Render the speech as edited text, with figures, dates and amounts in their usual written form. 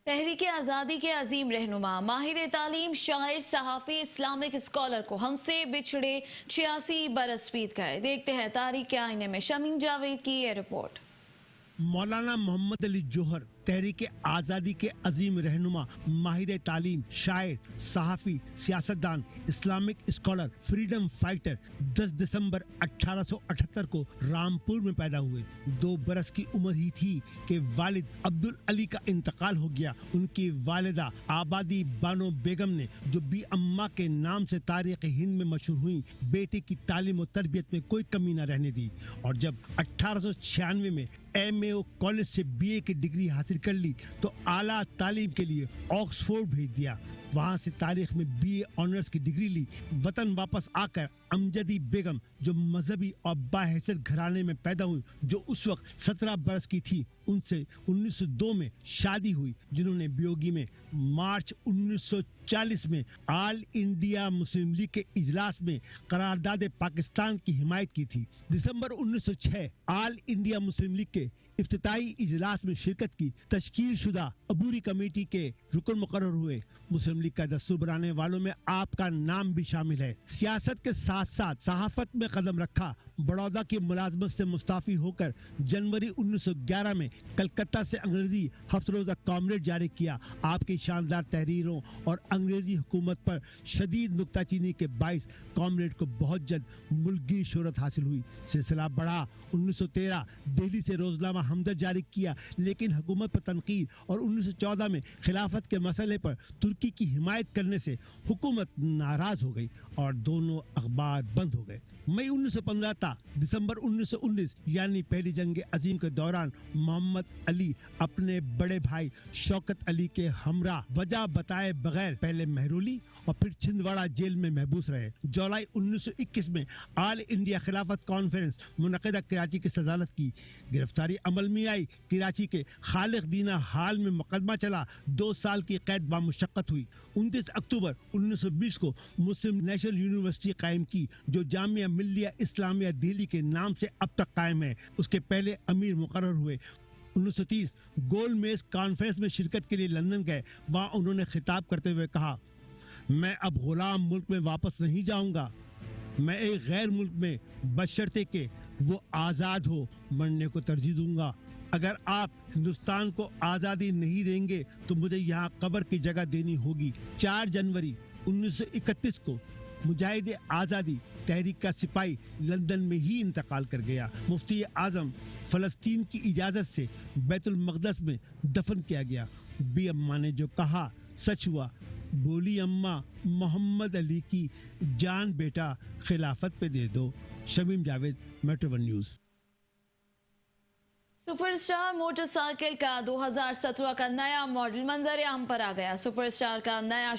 تحریک آزادی کے عظیم رہنما، ماہر تعلیم، شاعر، صحافی، اسلامک اسکالر کو ہم سے بچھڑے 86 برس بیت گئے۔ دیکھتے ہیں تاریخ کے آئینے میں شمیم جاوید کی یہ رپورٹ۔ مولانا محمد علی جوہر تحریک آزادی کے عظیم رہنما، ماہر تعلیم، شاعر، صحافی، سیاستدان، اسلامک اسکالر، فریڈم فائٹر 10 دسمبر 1878 کو رامپور میں پیدا ہوئے۔ 2 برس کی عمر ہی تھی کہ والد عبدالعلی کا انتقال ہو گیا۔ ان کی والدہ آبادی بانو بیگم نے، جو بی اماں کے نام سے تاریخ ہند میں مشہور ہوئی، بیٹے کی تعلیم و تربیت میں کوئی کمی نہ رہنے دی، اور جب 1896 میں MAO کالج سے BA کی ڈگری حاصل کر لی تو اعلیٰ تعلیم کے لیے آکسفورڈ بھیج دیا۔ وہاں سے تاریخ میں BA آنرز کی ڈگری لی۔ وطن واپس آ کر امجدی بیگم، جو مذہبی اور باحیثیت گھرانے میں پیدا ہوئی، جو اس وقت 17 برس کی تھی، ان سے 1902 میں شادی ہوئی، جنہوں نے بیوگی میں مارچ 1940 میں آل انڈیا مسلم لیگ کے اجلاس میں قرارداد پاکستان کی حمایت کی تھی۔ دسمبر 1906 آل انڈیا مسلم لیگ کے افتتاحی اجلاس میں شرکت کی، تشکیل شدہ عبوری کمیٹی کے رکن مقرر ہوئے۔ مسلم لیگ کا دستور بنانے والوں میں آپ کا نام بھی شامل ہے۔ سیاست کے ساتھ ساتھ صحافت میں قدم رکھا۔ بڑودہ کی ملازمت سے مستعفی ہو کر جنوری 1911 میں کلکتہ سے انگریزی ہفت روزہ کامریڈ جاری کیا۔ آپ کی شاندار تحریروں اور انگریزی حکومت پر شدید نکتہ چینی کے باعث کامریڈ کو بہت جلد ملک گیر شہرت حاصل ہوئی۔ سلسلہ بڑھا۔ 1913 دہلی سے روزنامہ ہمدرد جاری کیا، لیکن حکومت پر تنقید اور 1914 میں خلافت کے مسئلے پر ترکی کی حمایت کرنے سے حکومت ناراض ہو گئی اور دونوں اخبار بند ہو گئے۔ مئی 1915 تا دسمبر 1919 یعنی پہلی جنگ عظیم کے دوران محمد علی اپنے بڑے بھائی شوکت علی کے ہمراہ وجہ بتائے بغیر پہلے مہرولی اور پھر چھندواڑہ جیل میں محبوس رہے۔ جولائی 1921 میں آل انڈیا خلافت کانفرنس منعقدہ کراچی کی صدارت کی۔ گرفتاری عمل میں آئی۔ کراچی کے خالق دینہ ہال میں مقدمہ چلا۔ 2 سال کی قید بامشقت ہوئی۔ 29 اکتوبر 1920 کو مسلم نیشنل یونیورسٹی قائم کی، جو جامعہ ملیہ اسلامیہ دہلی کے نام سے اب تک قائم ہے۔ اس کے پہلے امیر مقرر ہوئے۔ 1930 گول میز کانفرنس میں شرکت کے لیے لندن گئے۔ وہاں انہوں نے خطاب کرتے ہوئے کہا، میں اب غلام ملک میں واپس نہیں جاؤں گا۔ میں ایک غیر ملک میں بشرطے کہ وہ آزاد ہو مرنے کو ترجیح دوں گا۔ اگر آپ ہندوستان کو آزادی نہیں دیں گے تو مجھے یہاں قبر کی جگہ دینی ہوگی۔ 4 جنوری 1931 کو مجاہد آزادی تحریک کا سپاہی لندن میں ہی انتقال کر گیا۔ مفتی اعظم فلسطین کی اجازت سے بیت المقدس میں دفن کیا گیا۔ بی اماں نے جو کہا سچ ہوا۔ بولی اماں محمد علی کی جان بیٹا خلافت پہ دے دو۔ Shamim Javed, metro 1 news. Super star motorcycle کا 2017 کا نیا ماڈل منظر عام پر آ گیا۔ سپر سٹار کا نیا